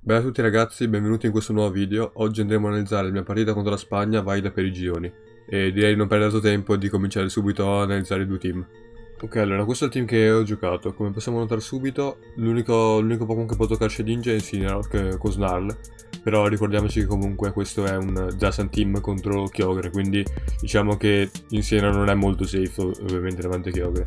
Bella a tutti ragazzi, benvenuti in questo nuovo video. Oggi andremo a analizzare la mia partita contro la Spagna valida per i gironi. E direi di non perdere altro tempo e di cominciare subito a analizzare i due team. Ok, allora questo è il team che ho giocato. Come possiamo notare subito, l'unico Pokémon che può toccare Shedinja è Incineroar con Snarl. Però ricordiamoci che comunque questo è un Zacian team contro Kyogre, quindi diciamo che Incineroar non è molto safe ovviamente davanti a Kyogre.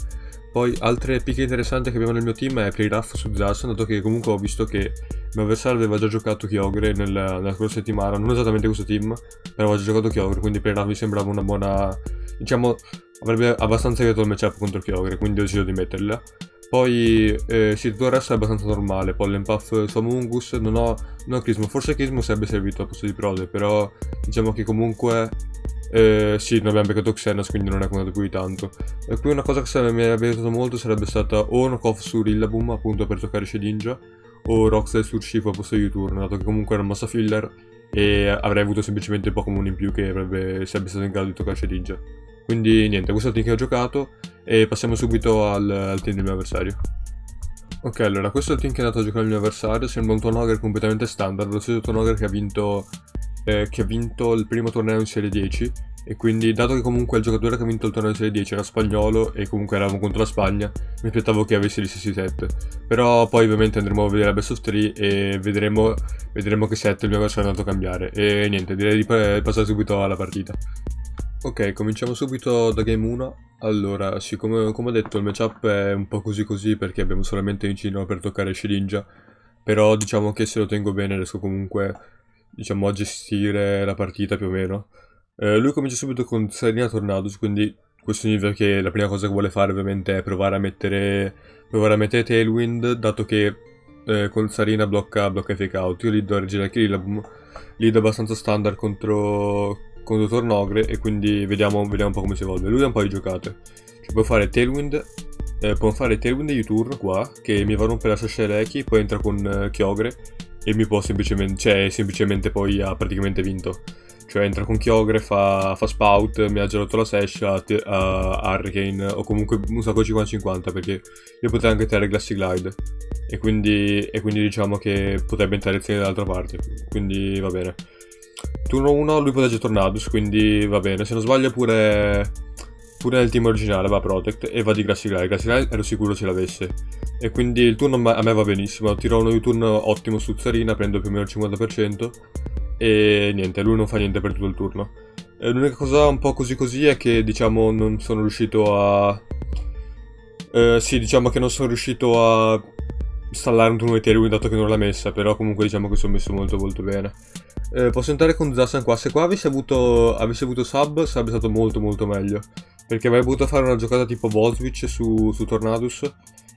Poi altre picche interessanti che abbiamo nel mio team è Playrough su Zacian, dato che comunque ho visto che il mio avversario aveva già giocato Kyogre nella scorsa settimana, non esattamente questo team, però aveva già giocato Kyogre, quindi Playrough mi sembrava una buona, diciamo, avrebbe abbastanza aiutato il matchup contro Kyogre, quindi ho deciso di metterla. Poi sì, tutto il resto è abbastanza normale. Pollenpuff su Amoonguss, non ho Crismo, forse Crismo sarebbe servito a posto di Prode, però diciamo che comunque sì, non abbiamo beccato Xenos, quindi non è contato più di tanto. E qui una cosa che mi avrebbe aiutato molto sarebbe stata o Knockoff su Rillaboom, appunto per toccare Shedinja, o Roxel su Urshifu a posto di U-turn, dato che comunque era una mossa filler e avrei avuto semplicemente Pokémon in più che sarebbe stato in grado di toccare Shedinja. Quindi niente, questo è il team che ho giocato e passiamo subito al team del mio avversario. Ok, allora questo è il team che è andato a giocare il mio avversario. Sembra un Tonogre completamente standard, lo stesso Tonogre che ha vinto il primo torneo in Serie 10. E quindi, dato che comunque il giocatore che ha vinto il torneo in Serie 10 era spagnolo e comunque eravamo contro la Spagna, mi aspettavo che avesse gli stessi set. Però poi ovviamente andremo a vedere la best of 3 e vedremo che set il mio avversario è andato a cambiare. E niente, direi di passare subito alla partita. Ok, cominciamo subito da game 1. Allora, sì, come ho detto, il matchup è un po' così perché abbiamo solamente Incineroar per toccare Shedinja. Però diciamo che se lo tengo bene riesco comunque, diciamo, a gestire la partita più o meno. Lui comincia subito con Sarina Tornadus, quindi questo significa che la prima cosa che vuole fare ovviamente è provare a mettere Tailwind, dato che con Sarina blocca i fake out. Io lead do Regieleki Rillaboom, lead abbastanza standard contro Tornogre e quindi vediamo un po' come si evolve. Lui ha un po' di giocate, cioè può fare Tailwind e U-turn qua, che mi va a rompere la Sasheleki, poi entra con Kyogre e mi può semplicemente poi ha praticamente vinto. Cioè entra con Kyogre, fa Spout, mi ha già rotto la Sash a Hurricane, o comunque un sacco 50-50 perché io potrei anche tirare Glassy Glide e quindi diciamo che potrebbe entrare il segno dall'altra parte, quindi va bene. Turno 1 lui protegge Tornadus, quindi va bene, se non sbaglio pure nel team originale va Protect e va di Glassy Glide. Glassy Glide ero sicuro ce l'avesse e quindi il turno a me va benissimo, tiro uno U-turn ottimo su Zarina, prendo più o meno il 50% e niente, lui non fa niente per tutto il turno. L'unica cosa un po' così è che diciamo non sono riuscito a... sì, diciamo che non sono riuscito a installare un turno di Tailwind dato che non l'ha messa, però comunque diciamo che sono messo molto meglio. Posso entrare con Zacian qua, se qua avessi avuto sub sarebbe stato molto meglio, perché avrei potuto fare una giocata tipo Ball Switch su Tornadus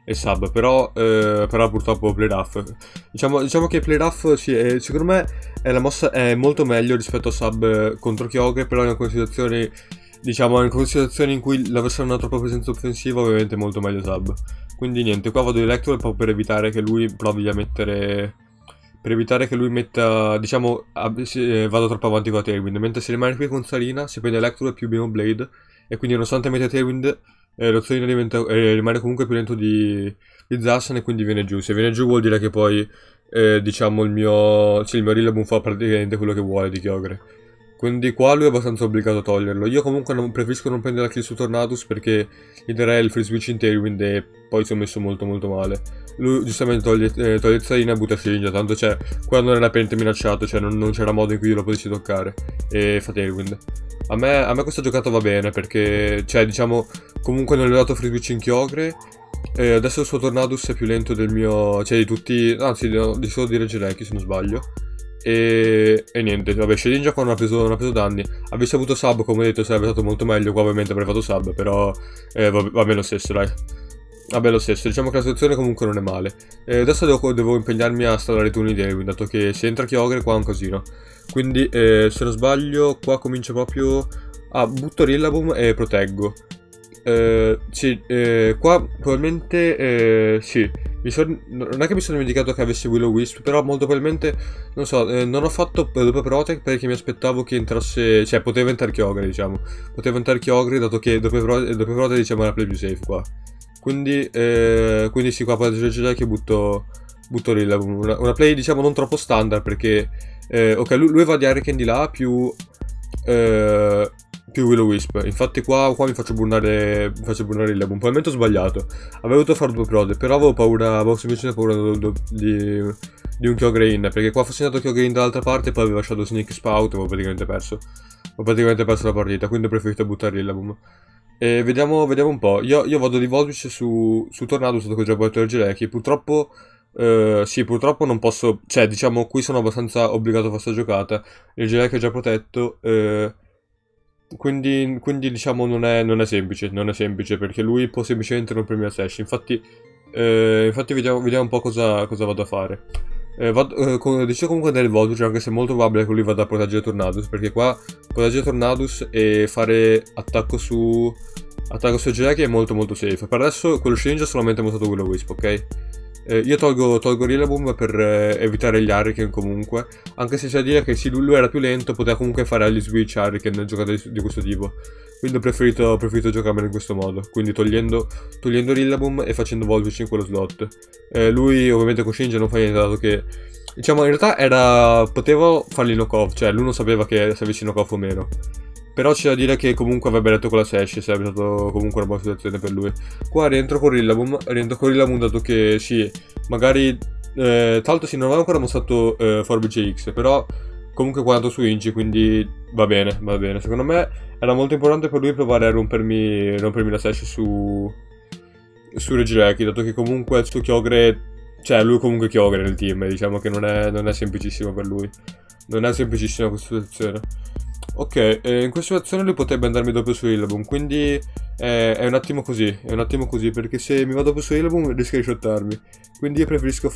e sub, però purtroppo Playrough. Diciamo che Playrough sì, secondo me la mossa è molto meglio rispetto a sub contro Kyogre, però in considerazione, diciamo, in considerazioni in cui l'avversario non ha troppa presenza offensiva, ovviamente è molto meglio sub. Quindi niente, qua vado Electro proprio per evitare che lui provi a mettere... Per evitare che lui metta, diciamo, vada troppo avanti con la Tailwind. Mentre se rimane qui con Zarina, si prende Electro e più Beam Blade. E quindi nonostante metta Tailwind, lo Zarina rimane comunque più lento di Zacian e quindi viene giù. Se viene giù vuol dire che poi, diciamo, il mio Rillaboom fa praticamente quello che vuole di Kyogre. Quindi qua lui è abbastanza obbligato a toglierlo. Io comunque preferisco non prendere la kill su Tornadus perché gli darei il free switch in Tailwind e poi sono messo molto male. Lui giustamente toglie Zarina e butta Shedinja, tanto cioè qua non era apparente minacciato, cioè non c'era modo in cui io lo potessi toccare e fa Tailwind. A me questa giocata va bene perché, cioè diciamo, comunque non gli ho dato free switch in Kyogre. Adesso il suo Tornadus è più lento del mio, cioè di tutti, anzi di solo di Regieleki se non sbaglio. E niente, vabbè, Shedinja qua non ha preso danni. Avessi avuto sub, come ho detto, sarebbe stato molto meglio. Qua ovviamente avrei fatto sub, però va bene lo stesso, dai. Vabbè lo stesso, diciamo che la situazione comunque non è male. Adesso devo impegnarmi a installare i turni di Tailwind, dato che se entra Kyogre qua è un casino. Quindi se non sbaglio qua comincio proprio a butto Rillaboom e proteggo. Sì, qua probabilmente sì. Non è che mi sono dimenticato che avessi Will-O-Wisp, però molto probabilmente, non so, non ho fatto doppio Protect perché mi aspettavo che entrasse, cioè poteva entrare Kyogre, diciamo. Poteva entrare Kyogre dato che doppio Protect diciamo era la play più safe qua. Quindi sì, qua poi che butto butto Rillaboom. Una play diciamo non troppo standard perché ok, lui va di Hurricane di là più Will-O-Wisp. Infatti qua mi faccio burnare Rillaboom. Probabilmente ho sbagliato, avrei dovuto fare 2 prode, però avevo semplicemente paura di un Kyogre in, perché qua fossi andato Kyogre in dall'altra parte, poi aveva Shadow Sneak Spout e avevo praticamente perso la partita, quindi ho preferito buttare Rillaboom. E vediamo un po'. Io vado di Volvic su Tornado, dato che ho già buttato il Gelecchi. Purtroppo sì, purtroppo non posso, cioè diciamo qui sono abbastanza obbligato a fare sta giocata. Il Gelecchi è già protetto, quindi diciamo non è semplice perché lui può semplicemente rompermi la Sash. Infatti vediamo un po' cosa vado a fare. Dicevo comunque nel Voltage, anche se è molto probabile che lui vada a proteggere Tornadus, perché qua proteggere Tornadus e fare attacco su Gelecchi è molto safe. Per adesso quello Shedinja ha solamente montato Will-O-Wisp, ok? Io tolgo Rillaboom per evitare gli Hurricane comunque, anche se c'è da dire che sì, lui era più lento, poteva comunque fare agli switch Hurricane giocate di questo tipo. Quindi ho preferito giocarmelo in questo modo, quindi togliendo Rillaboom e facendo Volvic in quello slot. Lui ovviamente con Shinja non fa niente, dato che diciamo in realtà potevo fargli knock-off, cioè lui non sapeva che se avessi knock-off o meno. Però c'è da dire che comunque avrebbe letto con la Sash, sarebbe stato comunque una buona situazione per lui. Qua rientro con Rillaboom dato che sì, magari tra l'altro sì, non avevo ancora mostrato Forbice X, però comunque qua è andato su Inci, quindi va bene. Secondo me era molto importante per lui provare a rompermi la Sash su Regieleki, dato che comunque il suo Kyogre, cioè lui comunque Kyogre nel team, diciamo che non è semplicissimo per lui. Non è semplicissima questa situazione. Ok, in questa situazione lui potrebbe andarmi doppio su Rillaboom, quindi è un attimo così, perché se mi va doppio su Rillaboom rischia di shottarmi. Quindi io preferisco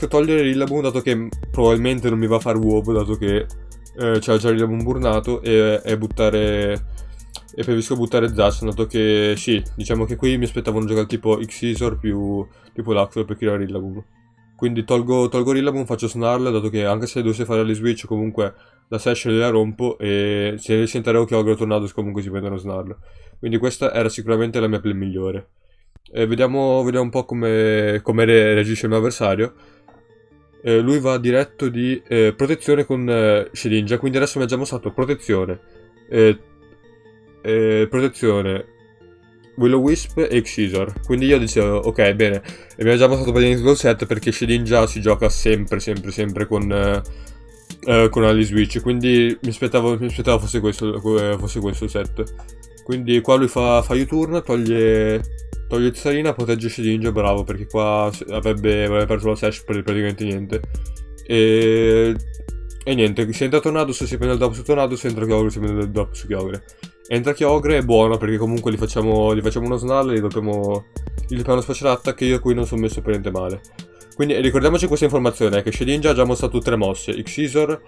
togliere Rillaboom, dato che probabilmente non mi va a fare WoW, dato che c'ha già Rillaboom burnato, e preferisco buttare Zacian, dato che sì, diciamo che qui mi aspettavano giocare tipo Xyzor più Luxor per tirare Rillaboom. Quindi tolgo Rillaboom, faccio Snarl, dato che anche se dovessi fare le switch comunque la Sash la rompo, e se sentirò che ho Tornados comunque si prendono Snarl. Quindi questa era sicuramente la mia play migliore. Vediamo un po' come reagisce il mio avversario. Lui va diretto di protezione con Shedinja, quindi adesso mi ha già mostrato protezione, Will-O-Wisp e Xyzor. Quindi io dicevo, ok, bene, e mi ha già mostrato praticamente il set, perché Shedinja si gioca sempre con Ali Switch, quindi mi aspettavo fosse questo il set. Quindi qua lui fa U-turn, toglie Tsarina, protegge Shedinja, bravo, perché qua avrebbe perso la Sash per praticamente niente. E niente, se entra Tornadus si prende il drop su Tornadus, se entra Kyogre si prende il drop su Kyogre. Entra Kyogre è buono, perché comunque gli facciamo uno Snarl e gli doppiamo Special Attack, che io qui non sono messo per niente male. Quindi ricordiamoci questa informazione, che Shedinja ha già mostrato 3 mosse, Xyzor,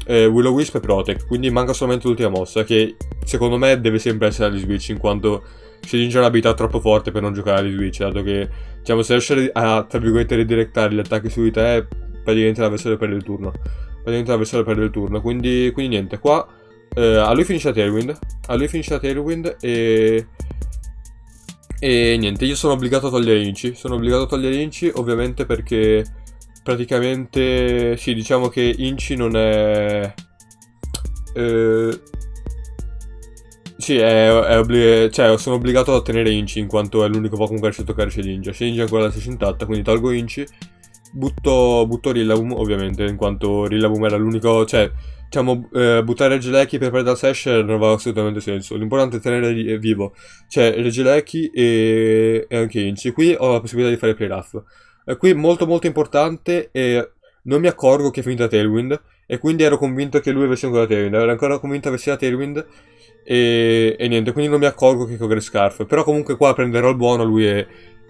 Will-O-Wisp e Protect, quindi manca solamente l'ultima mossa, che secondo me deve sempre essere agli switch, in quanto Shedinja ha un'abilità troppo forte per non giocare agli switch, dato che diciamo se riesce a, tra virgolette, redirectare gli attacchi su di te, praticamente l'avversario perde il turno. Quindi niente, qua a lui finisce la Tailwind, e niente, io sono obbligato a togliere Inci, ovviamente, perché praticamente sì, diciamo che Inci non è sì, cioè sono obbligato a tenere Inci, in quanto è l'unico Pokémon che riesce a toccare Shedinja ancora la stessa intatta, quindi tolgo Inci, butto Rillaboom, ovviamente, in quanto Rillaboom era l'unico, cioè diciamo, buttare Regieleki per perdere la Sash non aveva assolutamente senso. L'importante è tenere vivo, cioè Regieleki e anche Inci. Qui ho la possibilità di fare play rough. Qui molto importante, non mi accorgo che è finita Tailwind, e quindi ero convinto che lui avesse ancora Tailwind. Ero ancora convinto avesse la Tailwind, e niente, quindi non mi accorgo che Kyogre Scarf. Però comunque qua prenderò il buono, lui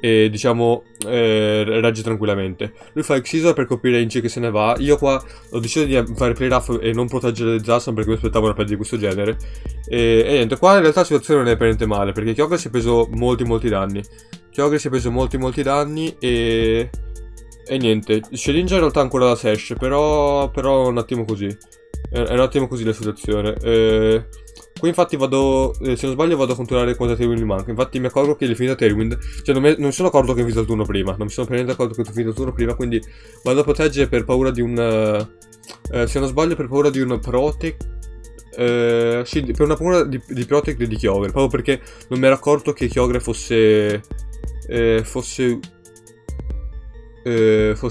e diciamo regge tranquillamente. Lui fa Xyzor per coprire Inci che se ne va. Io qua ho deciso di fare play rough e non proteggere Zacian, perché mi aspettavo una play di questo genere, e niente, qua in realtà la situazione non è per niente male, perché Kyogre si è preso molti danni, e niente, Shedinja in realtà ha ancora la Sash, però è un attimo così, è un attimo così la situazione. Qui infatti vado, se non sbaglio vado a controllare quanta Tailwind mi manca. Infatti mi accorgo che è finita Tailwind. Cioè non mi sono accorto che è finito il turno prima. Non mi sono per niente accorto che è finito il turno prima. Quindi vado a proteggere per paura di un... se non sbaglio per paura di un Protect. Sì, per una paura di Protect di Kyogre. Proprio perché non mi ero accorto che Kyogre fosse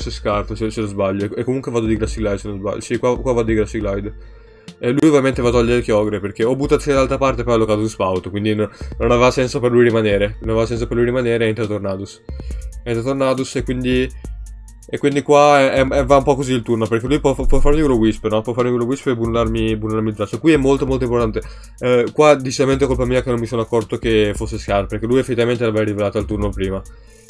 scarso, se non sbaglio. E comunque vado di Grassy Glide, se non sbaglio. Sì, qua vado di Grassy Glide. E lui ovviamente va a togliere Kyogre, perché ho buttato dall'altra parte e poi ho allocato su Spout. Quindi non aveva senso per lui rimanere. Non aveva senso per lui rimanere e entra Tornadus. E quindi qua va un po' così il turno, perché lui può farmi Will Wisp, no? Può farmi Will Wisp e bullarmi Zacian. Qui è molto molto importante. Qua decisamente è colpa mia che non mi sono accorto che fosse Scar, perché lui effettivamente l'aveva rivelato al turno prima.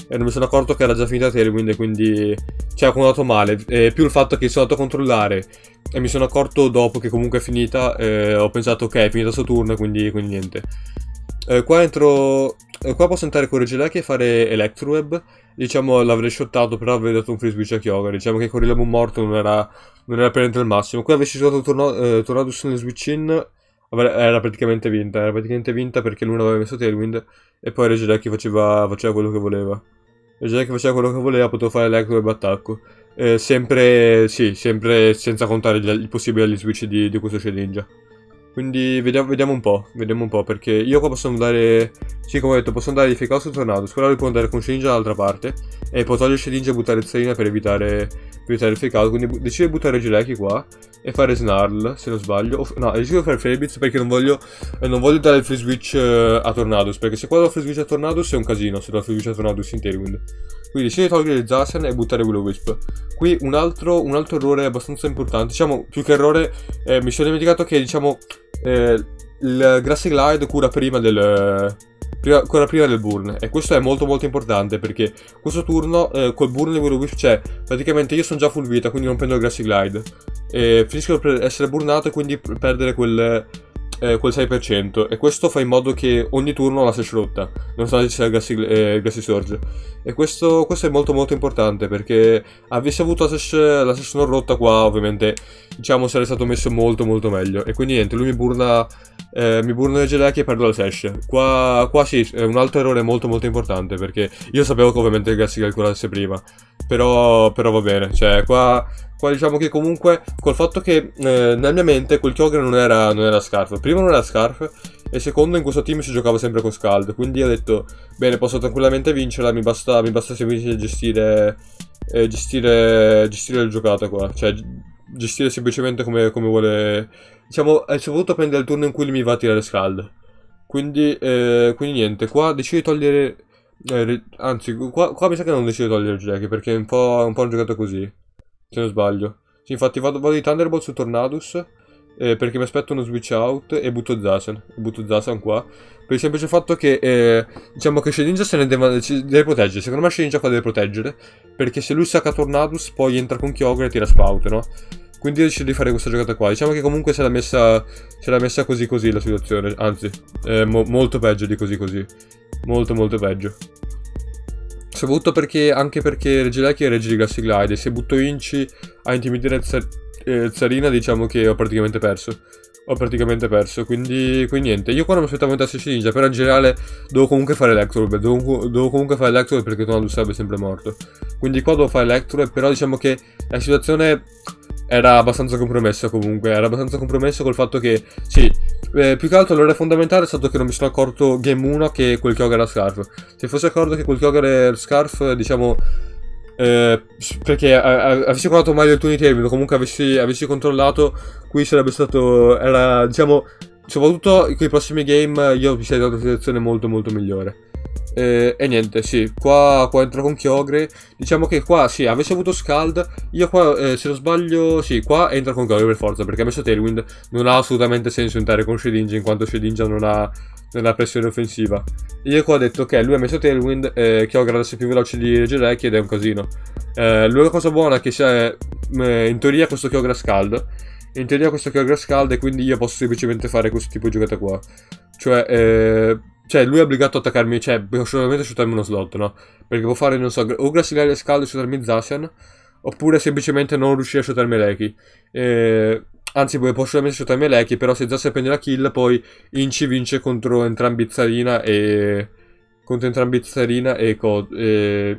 E non mi sono accorto che era già finita Tailwind e quindi... Cioè, ho contato male. Più il fatto che sono andato a controllare e mi sono accorto dopo che comunque è finita, ho pensato ok, è finita sto turno, quindi niente. Qua posso entrare con Regieleki e fare Electroweb. Diciamo l'avrei shottato, però avrei dato un free switch a Kyogre. Diciamo che con Rillaboom morto non era per niente il massimo. Qui avessi giocato Tornadus nel switch in, era praticamente vinta. Era praticamente vinta perché lui non aveva messo Tailwind e poi Regieleki faceva quello che voleva. Regieleki faceva quello che voleva, potevo fare Electroweb attacco. Sempre senza contare i possibili switch di questo Shedinja. Quindi vediamo un po', perché io qua posso andare, sì come ho detto, posso andare di Fake Out su Tornadus, però lui può andare con Shedinja dall'altra parte, e può togliere Shedinja e buttare Zarina per evitare il Fake Out, quindi decido di buttare Regieleki qua, e fare Snarl, se non sbaglio, no, decido di fare Fairbits perché non voglio dare il free switch a Tornadus, perché se qua do il free switch a Tornadus è un casino, se do il free switch a Tornadus in Tailwind. Quindi decido di togliere Zacian e buttare Will Wisp. Qui un altro errore abbastanza importante, diciamo, più che errore, mi sono dimenticato che, diciamo, il Grassy Glide cura prima del burn, e questo è molto molto importante perché questo turno col burn di Will Wisp, cioè praticamente io sono già full vita, quindi non prendo il Grassy Glide e finisco per essere burnato e quindi perdere quel 6%, e questo fa in modo che ogni turno la Sash rotta, nonostante ci sia il Grassy Surge, e questo è molto molto importante perché avessi avuto la Sash non rotta qua ovviamente, diciamo, sarei stato messo molto molto meglio, e quindi niente, lui mi burna Regieleki e perdo la Sash. Qua sì, è un altro errore molto molto importante perché io sapevo che ovviamente il Grassy calcolasse prima, però va bene, cioè qua diciamo che comunque col fatto che nella mia mente quel Kyogre non era Scarf. Primo non era Scarf e secondo in questo team si giocava sempre con Scald. Quindi ho detto bene, posso tranquillamente vincerla, mi basta semplicemente gestire la giocata qua. Cioè gestire semplicemente come vuole. Diciamo, ci ho voluto prendere il turno in cui mi va a tirare Scald. Quindi niente, qua decido di togliere... anzi, qua mi sa che non decido di togliere Regieleki perché è un po' un giocato così. Se non sbaglio. Sì, infatti vado di Thunderbolt su Tornadus perché mi aspetto uno switch out e butto Zacian qua. Per il semplice fatto che diciamo che Shedinja se ne deve proteggere. Secondo me Shedinja qua deve proteggere, perché se lui sacca Tornadus poi entra con Kyogre e tira Spout, no? Quindi decido di fare questa giocata qua. Diciamo che comunque se l'ha messa così la situazione. Anzi, molto peggio di così. Molto molto peggio. Soprattutto anche perché Regieleki è Reggi di Grassy Glide, e se butto Inci a intimidire Zarina, diciamo che ho praticamente perso. Quindi niente, io qua non mi aspettavo entrasse Shedinja, però in generale devo comunque fare Electroweb, perché Tornadus sarebbe sempre morto. Quindi qua devo fare Electroweb, però diciamo che la situazione era abbastanza compromessa comunque, col fatto che, sì, più che altro l'errore fondamentale è stato che non mi sono accorto Game 1 che quel Kyogre era Scarf. Se fossi accorto che quel Kyogre era Scarf, diciamo, perché avessi controllato meglio il turno di Tailwind, comunque avessi controllato, qui sarebbe stato, diciamo, soprattutto con i prossimi game io mi sarei dato una situazione molto molto migliore. E niente, sì, qua entro con Kyogre. Diciamo che qua, sì, avessi avuto Scald, io qua, se non sbaglio, sì, qua entro con Kyogre per forza, perché ha messo Tailwind. Non ha assolutamente senso entrare con Shedinja, in quanto Shedinja non ha pressione offensiva. Io qua ho detto, ok, lui ha messo Tailwind, Kyogre adesso è più veloce di Regieleki ed è un casino. L'unica cosa buona è che in teoria questo Kyogre ha Scald. E quindi io posso semplicemente fare questo tipo di giocata qua. Cioè, lui è obbligato a attaccarmi, cioè, può solamente shootarmi uno slot, no? Perché può fare, non so, o Grassy Glide Scald e shootarmi Zacian, oppure semplicemente non riuscire a shootarmi Reiki. Anzi, poi posso solamente shottare Meleki, però se Zacian prende la kill, poi Inci vince contro entrambi Zarina e... Contro entrambi Zarina e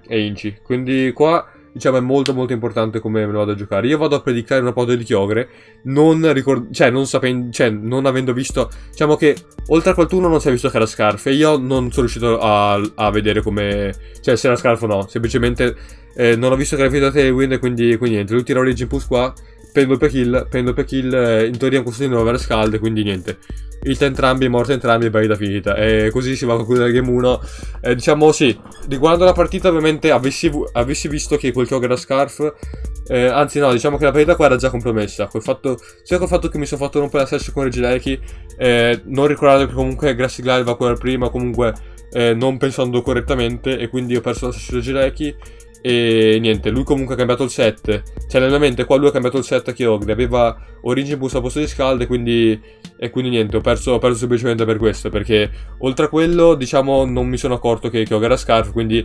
Inci. Quindi qua, diciamo, è molto molto importante come me lo vado a giocare. Io vado a predicare una pod di Kyogre, non avendo visto... Diciamo che, oltre a quel turno non si è visto che era Scarf, e io non sono riuscito a vedere come... Cioè, se era Scarf o no, semplicemente... non ho visto che era finita Tailwind, quindi niente. Lui tira Origin Pulse qua, prendo per kill, in teoria questo non avere scalde, quindi niente. Ilta entrambi, morte entrambi e partita finita. E così si va a concludere game 1. Diciamo sì, riguardo la partita ovviamente avessi visto che quel Kyogre era Scarf, anzi no, diciamo che la partita qua era già compromessa. Sia col fatto che mi sono fatto rompere la session con Regieleki, non ricordando che comunque Grassy Glide va qua prima, comunque non pensando correttamente, e quindi ho perso la session Regieleki. E niente, lui comunque ha cambiato il set. Cioè nella mente qua lui ha cambiato il set a Kyogre, aveva Origin Boost al posto di Scald, e quindi niente, ho perso semplicemente per questo, perché oltre a quello, diciamo, non mi sono accorto che Kyogre era Scarf, quindi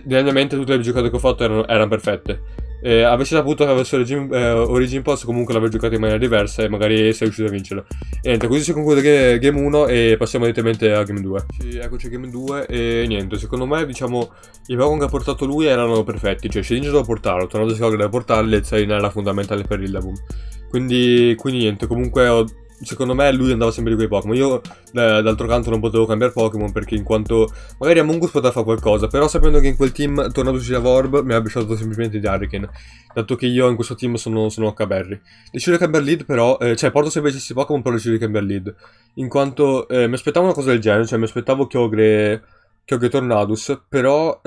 nella mente tutte le giocate che ho fatto erano perfette. Avessi saputo che avessi Origin Pulse, comunque l'avrei giocato in maniera diversa e magari sei riuscito a vincerlo. E niente, così si conclude game 1 e passiamo direttamente a game 2. Eccoci a game 2 e niente, secondo me, diciamo, i Pokémon che ha portato lui erano perfetti. Cioè, Shedinja doveva portarlo, Tornado Kyogre doveva portarlo e Zarina era fondamentale per il Laboom. Quindi niente, comunque secondo me lui andava sempre di quei Pokémon. Io d'altro canto non potevo cambiare Pokémon, perché in quanto magari Amoonguss poteva fare qualcosa, però sapendo che in quel team Tornado sia Orb mi ha scelto semplicemente di Hurricane, dato che io in questo team sono H-Berry. Decido di cambiare lead, però cioè porto sempre gli stessi Pokémon, però decido di cambiare lead, in quanto mi aspettavo una cosa del genere. Cioè mi aspettavo Kyogre Tornadus, però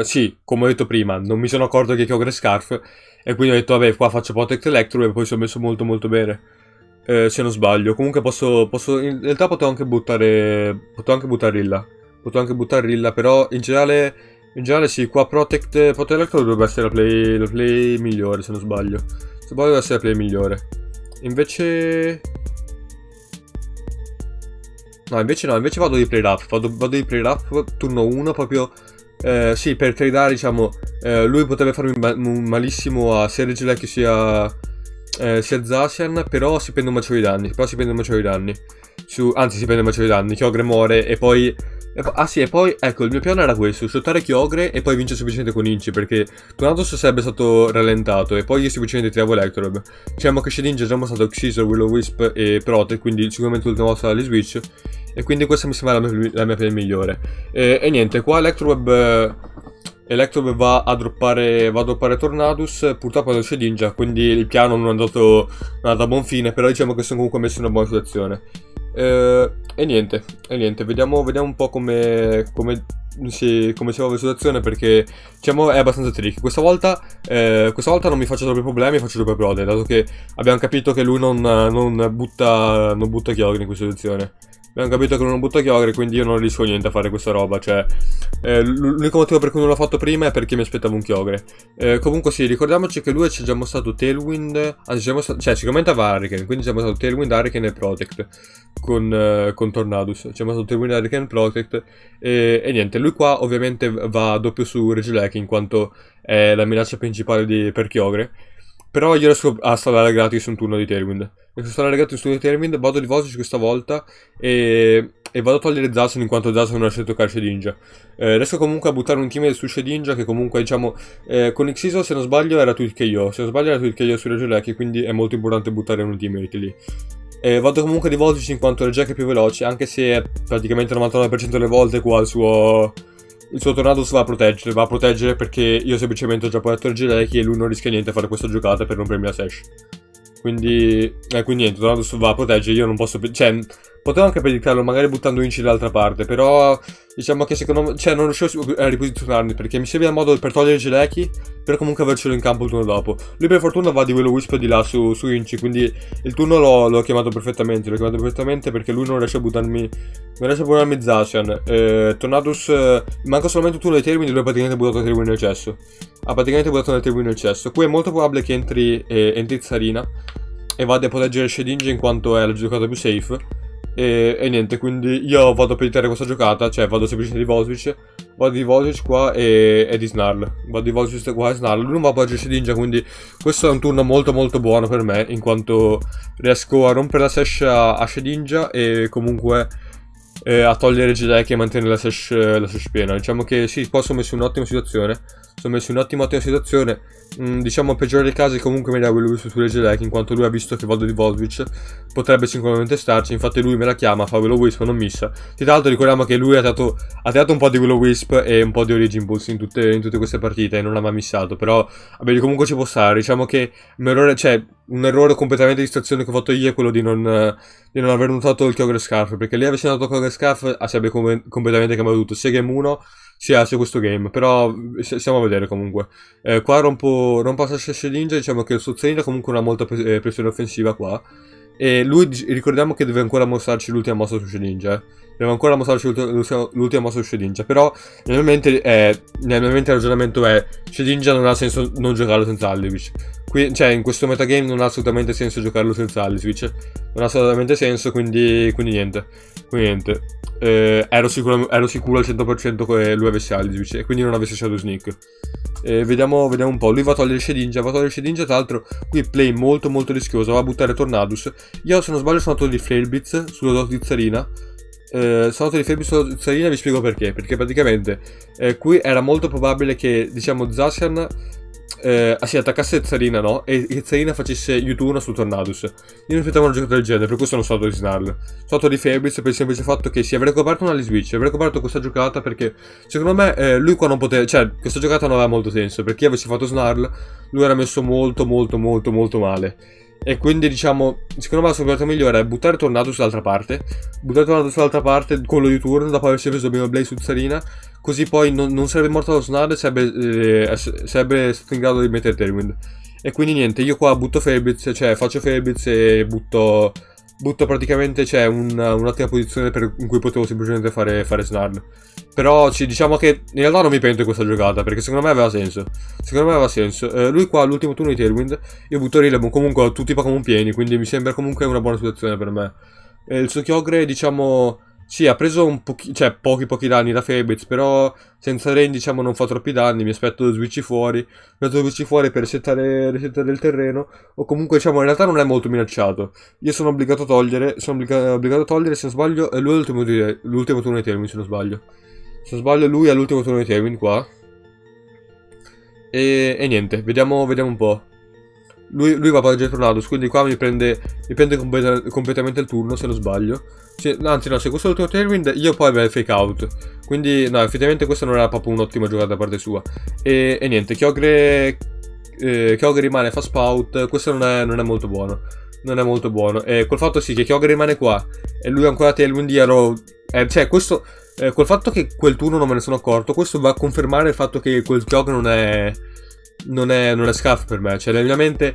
sì, come ho detto prima, non mi sono accorto che Kyogre è Scarf, e quindi ho detto vabbè, qua faccio Protect Electro, e poi sono messo molto molto bene. Se non sbaglio, comunque in realtà potevo anche buttare Rilla. Però in generale sì, qua Protect Electro dovrebbe essere la play migliore, se non sbaglio. Se sbaglio deve essere la play migliore. Invece vado di Play Rough. Vado di Play Rough turno 1 proprio. Sì, per tradare, diciamo, lui potrebbe farmi malissimo a sia Regieleki sia Zacian, però si prende un macello di danni. Anzi, si prende un macello di danni. Kyogre muore e poi... e poi, ecco, il mio piano era questo: shottare Kyogre e poi vincere semplicemente con Inci, perché Tornadus sarebbe stato rallentato e poi io semplicemente tiravo Electrode. Diciamo che Shedinja ha già mostrato Xyzor, Will-O-Wisp e Protect, quindi sicuramente l'ultima volta li switch. E quindi questa mi sembra la mia play migliore. E niente, qua Electrode va a droppare Tornadus. Purtroppo è Shedinja, quindi il piano non è andato a buon fine, però diciamo che sono comunque messo in una buona situazione. E niente, vediamo un po' come si evolve la situazione, perché diciamo è abbastanza tricky. Questa volta non mi faccio troppi problemi, faccio doppio prode, dato che abbiamo capito che lui non butta Kyogre in questa situazione. Abbiamo capito che non butta Kyogre, quindi io non riesco niente a fare questa roba. Cioè, l'unico motivo per cui non l'ho fatto prima è perché mi aspettavo un Kyogre. Comunque sì, ricordiamoci che lui ci ha già mostrato Tailwind, anzi cioè sicuramente aveva Hurricane, quindi ci ha mostrato Tailwind, Hurricane e Protect con Tornadus. Ci ha mostrato Tailwind, Hurricane e Protect, e niente, lui qua ovviamente va doppio su Regieleki, in quanto è la minaccia principale per Kyogre. Però io riesco a stallare gratis un turno di Tailwind. Vado di Voltage questa volta e vado a togliere Zacian, in quanto Zacian non riesce a toccare Shedinja. Riesco comunque a buttare un team su Shedinja, che comunque, diciamo, con Xyzor, se non sbaglio era Tweet KO. Se non sbaglio era Tweet KO su Regieleki, quindi è molto importante buttare un teammate lì. Vado comunque di Voltage in quanto Regieleki è più veloce, anche se praticamente il 99% delle volte qua il suo Tornadus va a proteggere perché io semplicemente ho già protetto Regieleki e lui non rischia niente a fare questa giocata per rompermi la Sash. Quindi niente, Tornadus va a proteggere, io non posso... Cioè, potevo anche predicarlo magari buttando Inci dall'altra parte, però diciamo che secondo me... Cioè, non riuscivo a riposizionarmi, perché mi serviva il modo per togliere Regieleki, per comunque avercelo in campo il turno dopo. Lui per fortuna va di Will-O-Wisp di là su Inci, quindi il turno l'ho chiamato perfettamente. L'ho chiamato perfettamente perché lui non riesce a buttarmi... Zacian. Tornadus... manca solamente un turno di Tailwind e lui ha praticamente buttato Tailwind nel cesso. Qui è molto probabile che entri Zarina e vada a proteggere Shedinja, in quanto è la giocata più safe. E niente, quindi io vado a peditare questa giocata, cioè vado semplicemente di Voltage, vado di Voltage qua e di Snarl. Vado di Voltage qua e Snarl. Lui non va a Poggia Shedinja, quindi questo è un turno molto molto buono per me, in quanto riesco a rompere la Sash a Shedinja e comunque a togliere Jedek e mantenere la Sash piena. Diciamo che sì, qua sono messo in un'ottima situazione. Sono messo in un'ottima situazione. Diciamo peggiore dei casi comunque mi dà Will Wisp sulle Jedek, in quanto lui ha visto che vado di Voltage, potrebbe sicuramente starci. Infatti lui me la chiama, fa Will Wisp, non missa. Tra l'altro ricordiamo che lui ha tirato un po' di Will Wisp e un po' di Origin Pulse in tutte queste partite e non ha mai missato. Però vabbè, comunque ci può stare. Diciamo che un errore completamente di distrazione che ho fatto io è quello di non aver notato il Kyogre Scarf, perché lì avessi notato il Kyogre Scarf sarebbe completamente cambiato tutto, sia Game 1 sia questo game. Però stiamo a vedere comunque. Qua rompo la Shedinja, diciamo che il Sozzerina comunque non ha molta pressione offensiva qua. E lui, ricordiamo che deve ancora mostrarci l'ultima mossa su Shedinja, deve ancora mostrarci l'ultima mossa su Shedinja. Però nel mio mente il ragionamento è: Shedinja non ha senso non giocarlo senza Alivich. Cioè in questo metagame non ha assolutamente senso giocarlo senza Alivich, non ha assolutamente senso, quindi niente. Ero sicuro al 100% che lui avesse Alivich e quindi non avesse Shadow Sneak. Vediamo un po'. Lui va a togliere Shedinja, tra l'altro qui play molto molto rischioso, va a buttare Tornadus. Io se non sbaglio sono andato di Flare Blitz sulla dot di Zarina. Sono andato di Flare Blitz sulla Zarina, vi spiego perché. Perché praticamente qui era molto probabile che, diciamo, Zacian si attaccasse Zarina, no? E Zarina facesse U-turn su Tornadus. Io non aspettavo una giocata del genere, per questo non sono stato di Snarl. Sono stato di Fabrice per il semplice fatto che si avrei coperto una switch, avrei coperto questa giocata, perché secondo me lui qua non poteva, cioè questa giocata non aveva molto senso, perché avessi fatto Snarl lui era messo molto male. E quindi, diciamo, secondo me la soluzione migliore è buttare Tornadus dall'altra parte. Buttare Tornadus dall'altra parte con lo U-turn, dopo aversi preso Beam Blade su Zarina. Così poi non sarebbe morto lo Snarl e sarebbe stato in grado di mettere Tailwind. E quindi niente, io qua butto Fairblitz, cioè faccio Fairblitz e butto praticamente, cioè, un'ottima posizione in cui potevo semplicemente fare Snarl. Però diciamo che in realtà non mi pento in questa giocata, perché secondo me aveva senso. Lui qua all'ultimo turno di Tailwind, io butto Rillaboom, comunque ho tutti i Pokémon pieni, quindi mi sembra comunque una buona situazione per me. Il suo Kyogre, diciamo, sì, ha preso pochi danni da Fairblitz, però senza Rain, diciamo, non fa troppi danni. Mi aspetto switch fuori, per resettare il terreno, o comunque, diciamo, in realtà non è molto minacciato. Io sono obbligato a togliere, se non sbaglio, e lui è l'ultimo turno di Tailwind, se non sbaglio. Se non sbaglio lui è l'ultimo turno di Tailwind qua. E niente, vediamo un po'. Lui va a pagare Tornadus, quindi qua mi prende completamente il turno, se non sbaglio. Anzi no, se questo è l'ultimo Tailwind, io poi me fake out. Quindi no, effettivamente questa non era proprio un'ottima giocata da parte sua. E niente, Kyogre rimane, fa Spout. Questo non è molto buono. Non è molto buono. E col fatto sì che Kyogre rimane qua e lui ancora Tailwind, cioè questo, col fatto che quel turno non me ne sono accorto, questo va a confermare il fatto che quel Kyogre non è Scarf per me. Cioè nella mia mente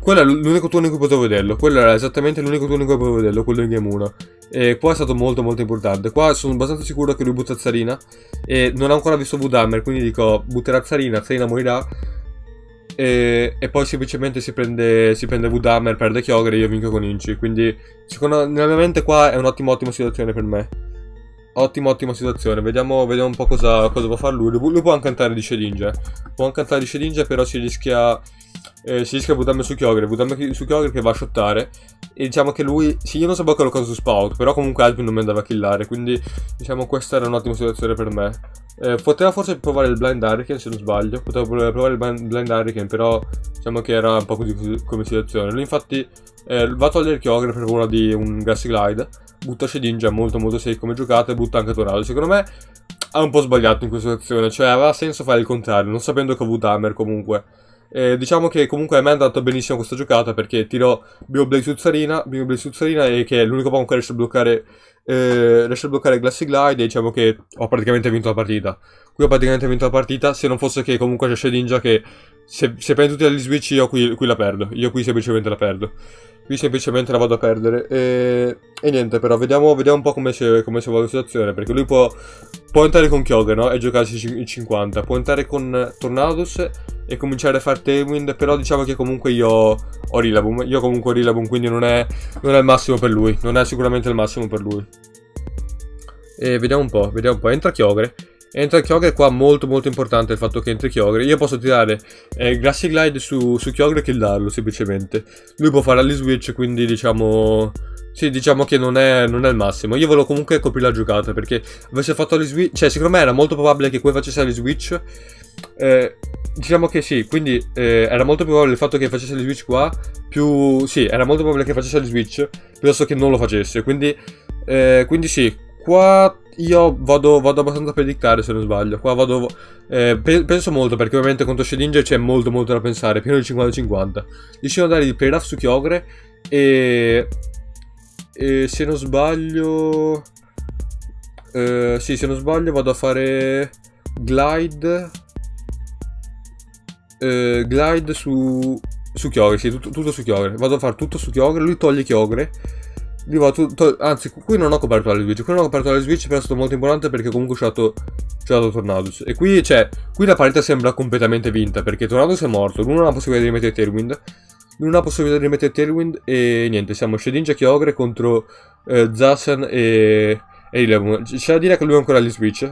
quello è l'unico turno in cui potevo vederlo. Quello era esattamente l'unico turno in cui potevo vederlo, quello in game 1. E qua è stato molto importante. Qua sono abbastanza sicuro che lui butta Zarina e non ho ancora visto V-Dammer, quindi dico butterà Zarina morirà e poi semplicemente si prende V-Dammer, perde Kyogre e io vinco con Inci. Quindi nella mia mente qua è un'ottima situazione per me. Ottima situazione. Vediamo un po' cosa può fare lui. Lui può anche cantare di Shedinja. Però si rischia V-Dammer su Kyogre che va a shottare. E diciamo che lui, sì, io non sapevo che lo cosa su Spout, però comunque Alpin non mi andava a killare, quindi diciamo questa era un'ottima situazione per me. Poteva forse provare il Blind Hurricane, se non sbaglio. Poteva provare il Blind Hurricane, però diciamo che era un po' così come situazione. Lui infatti va a togliere Kyogre per paura di un Grassy Glide, butta Shedinja molto safe come giocata e butta anche Tornado. Secondo me ha un po' sbagliato in questa situazione, cioè aveva senso fare il contrario, non sapendo che ho V-Dammer comunque. Diciamo che comunque a me è andata benissimo questa giocata, perché tiro Bioblade su Zarina e che è l'unico Pokémon che riesce a bloccare Glassy Glide, e diciamo che ho praticamente vinto la partita. Qui ho praticamente vinto la partita, se non fosse che comunque c'è Shedinja che se prende tutti gli switch io qui la perdo. Io qui semplicemente la perdo. Qui semplicemente la vado a perdere. E niente, però vediamo un po' come si evolve la situazione, perché lui può entrare con Kyogre, no? E giocarsi il 50. Può entrare con Tornadus e cominciare a fare Tailwind, però diciamo che comunque io ho Rillaboom. Io comunque ho Rillaboom, quindi non è il massimo per lui. Non è sicuramente il massimo per lui. E vediamo un po'. Entra Kyogre. Entra Kyogre, qua molto molto importante il fatto che entri Kyogre. Io posso tirare Grassy Glide su Kyogre e killarlo semplicemente. Lui può fare switch, quindi diciamo... Sì, diciamo che non è il massimo. Io volevo comunque coprire la giocata, perché avesse fatto switch... Cioè, secondo me era molto probabile che qui facesse switch. Diciamo che sì, quindi era molto probabile il fatto che facesse switch qua. Più... Sì, era molto probabile che facesse switch, piuttosto che non lo facesse. Quindi sì, qua io vado abbastanza a predictare, se non sbaglio. Qua vado... penso molto, perché ovviamente contro Shedinja c'è molto da pensare, più di 50-50. Decido di dare di Play Rough su Kyogre e se non sbaglio... sì, se non sbaglio vado a fare Glide... Glide su Kyogre, sì, tutto su Kyogre. Vado a fare tutto su Kyogre, lui toglie Kyogre. Anzi, qui non ho coperto la switch. Qui non ho coperto la switch, però è stato molto importante perché comunque c'è dato Tornadus. E qui, qui la partita sembra completamente vinta, perché Tornadus è morto. Lui non ha possibilità di rimettere Tailwind. E niente, siamo Shedinja Kyogre contro Zacian e Rillaboom. C'è da dire che lui ha ancora gli switch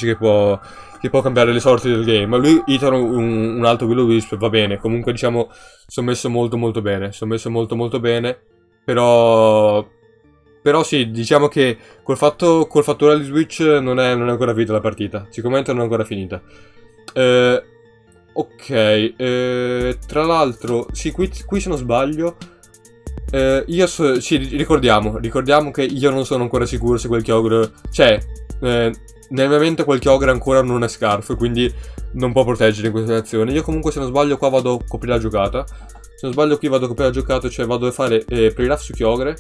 che può cambiare le sorti del game. Lui itera un altro Will-O-Wisp, va bene. Comunque diciamo, sono messo molto molto bene. Però sì, diciamo che col fattore di switch non è ancora finita la partita. Sicuramente non è ancora finita. Ok, tra l'altro, sì, qui se non sbaglio, sì, ricordiamo che io non sono ancora sicuro se quel Kyogre, cioè, nel mio mente quel Kyogre ancora non è Scarf, quindi non può proteggere in questa situazione. Io comunque, se non sbaglio, qua vado a coprire la giocata. Se non sbaglio qui vado a coprire la giocata, cioè vado a fare Play Rough su Kyogre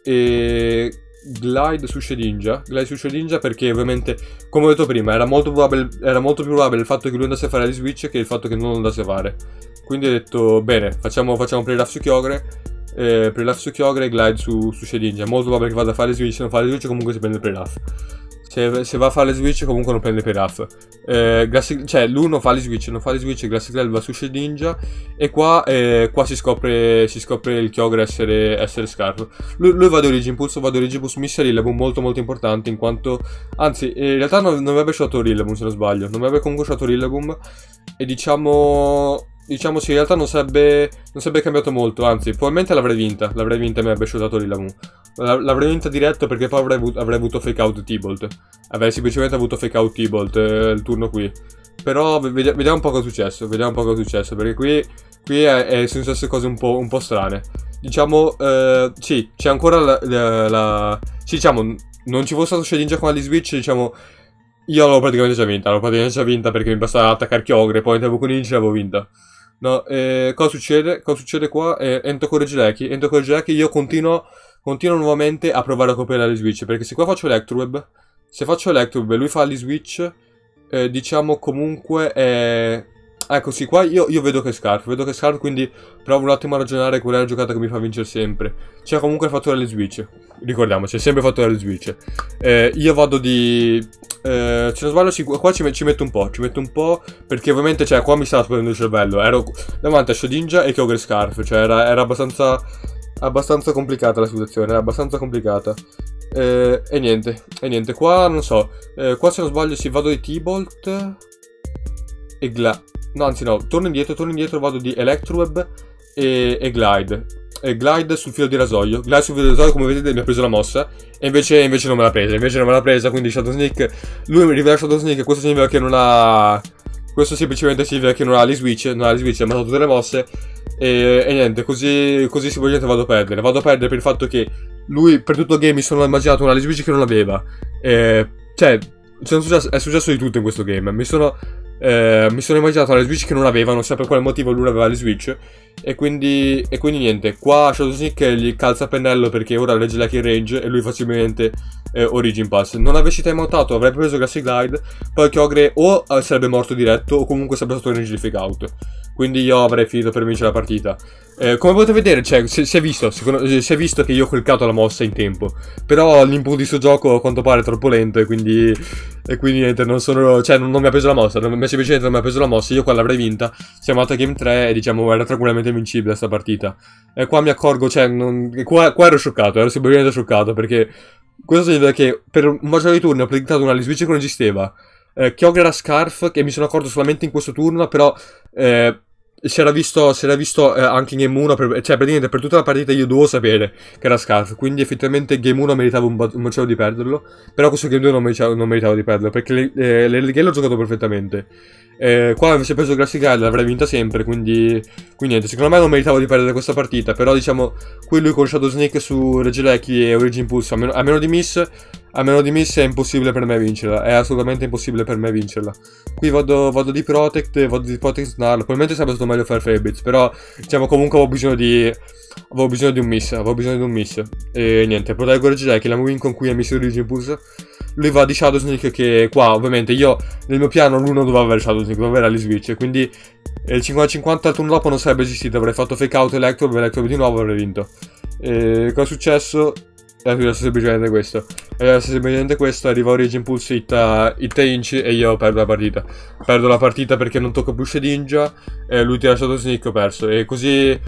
e Glide su Shedinja. Perché ovviamente, come ho detto prima, era molto più probabile il fatto che lui andasse a fare gli switch che il fatto che non lo andasse a fare. Quindi ho detto, bene, facciamo Play Rough su Kyogre. Play Rough su Kyogre e Glide su Shedinja. Molto probabile che vada a fare switch. Se non fa le switch comunque si prende il Play Rough. Se va a fare le switch comunque non prende Play Rough. Cioè lui non fa le switch, Grassy Glide va su Shedinja. E qua si scopre il Kyogre essere Scarf. Lui va ad Origin Pulse, Missa Rillaboom, molto importante, in quanto... Anzi, in realtà non avrebbe shot Rillaboom, se non sbaglio. Non avrebbe comunque shot Rillaboom. E diciamo sì, in realtà non sarebbe cambiato molto, anzi, probabilmente l'avrei vinta, mi avrebbe shotato Rillaboom. L'avrei vinta diretto, perché poi avrei avuto fake out T-Bolt. Avrei semplicemente avuto fake out T-Bolt il turno qui. Però vediamo un po' cosa è successo, perché qui sono successe cose un po' strane. Diciamo, sì, c'è ancora sì, diciamo, non ci fosse stato Shedinja con gli switch, diciamo... Io l'avevo praticamente già vinta, perché mi bastava attaccare Kyogre, poi entravo con Ninja e l'avevo vinta. No, cosa succede? Qua? Entro con Regieleki, io continuo nuovamente a provare a coprire gli switch, perché se qua faccio Electroweb, lui fa gli switch, diciamo comunque ecco, sì, qua io vedo che è Scarf, quindi provo un attimo a ragionare qual è la giocata che mi fa vincere sempre. C'è comunque il fattore degli switch, ricordiamoci, è sempre il fattore degli switch. Io vado di... se non sbaglio, sì, qua ci metto un po', perché ovviamente, cioè, qua mi stava esplodendo il cervello. Ero davanti a Shedinja e Kyogre Scarf, cioè era abbastanza complicata la situazione, e niente, qua non so, qua se non sbaglio si vado di T-Bolt e no, anzi no, torno indietro, vado di Electroweb e Glide. Glide sul filo di rasoio. Come vedete, mi ha preso la mossa. E invece non me l'ha presa. Quindi Shadow Sneak. Lui mi rivela Shadow Sneak. Questo significa che non ha... Questo semplicemente significa che non ha gli switch. Ha matto tutte le mosse. E niente, così semplicemente vado a perdere. Per il fatto che lui per tutto il game mi sono immaginato una switch che non aveva. Cioè, è successo di tutto in questo game. Mi sono immaginato le switch che non aveva, non so per quale motivo lui aveva le switch. E quindi niente, qua Shadow Sneak gli calza a pennello, perché ora legge la key range e lui facilmente Origin Pass. Non avessi timeoutato, avrebbe preso Grassy Glide, poi Kyogre o sarebbe morto diretto o comunque sarebbe stato in range di fake out. Quindi io avrei finito per vincere la partita. Come potete vedere, cioè, si è visto che io ho cliccato la mossa in tempo. Però l'input di sto gioco a quanto pare è troppo lento, e quindi niente, non mi ha preso la mossa. Semplicemente non mi ha preso la mossa, io qua l'avrei vinta. Siamo andati a game 3 e diciamo era tranquillamente invincibile sta partita. E qua mi accorgo, cioè, qua ero scioccato, ero semplicemente scioccato, perché questo significa che per un maggiore di turni ho predicato una switch che non esisteva. Kyogre Scarf, che mi sono accorto solamente in questo turno, però si era visto anche in Game 1, cioè praticamente per tutta la partita io dovevo sapere che era Scarf, quindi effettivamente Game 1 meritavo un macello di perderlo, però questo Game 2 non meritavo di perderlo, perché le Gale l'ho giocato perfettamente. Qua avessi preso Grassy Gale l'avrei vinta sempre, quindi niente, secondo me non meritavo di perdere questa partita, però diciamo, qui lui con Shadow Sneak su Regieleki e Origin Pulse, a meno di miss è impossibile per me vincerla, è assolutamente impossibile per me vincerla. Qui vado di Protect Snarl, probabilmente sarebbe stato meglio fare Fablets, però diciamo comunque avevo bisogno di un miss, e niente, proteggo Regieleki, la win con cui ha messo Origin Pulse. Lui va di Shadow Sneak, che qua ovviamente io nel mio piano lui non doveva avere Shadow Sneak, doveva avere gli switch, quindi il 50-50 al turno dopo non sarebbe esistito, avrei fatto fake out Electro di nuovo e avrei vinto. E cosa è successo? È semplicemente questo, arriva Origin Pulse hit Inch e io perdo la partita. Perdo la partita perché non tocco più Shedinja, e lui tira Shadow Sneak, ho perso. E così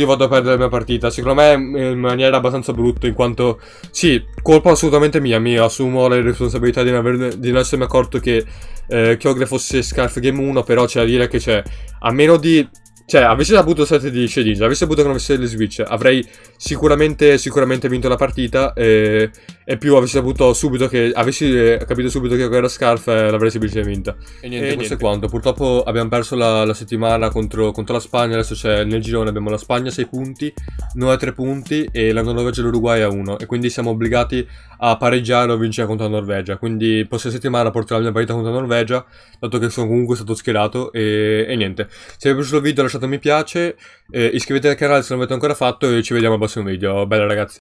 vado a perdere la mia partita. Secondo me in maniera abbastanza brutta, in quanto sì, colpa assolutamente mia, mi assumo le responsabilità di non essermi accorto che Kyogre fosse Scarf Game 1, però c'è da dire che a meno di... Cioè, avessi saputo 7 di Shedinja, avessi saputo che non avesse le switch, avrei sicuramente vinto la partita, e più avessi saputo subito che, avessi capito subito che era Scarf, l'avrei semplicemente vinta. E niente, questo è quanto. Purtroppo abbiamo perso la settimana contro la Spagna, adesso nel girone abbiamo la Spagna 6 punti, noi a 3 punti e la Norvegia e l'Uruguay a 1, e quindi siamo obbligati a pareggiare o vincere contro la Norvegia. Quindi prossima settimana porterò la mia partita contro la Norvegia, dato che sono comunque stato schierato, e niente. Se vi è piaciuto il video lasciate un mi piace, iscrivetevi al canale se non l'avete ancora fatto e ci vediamo al prossimo video. Bella ragazzi.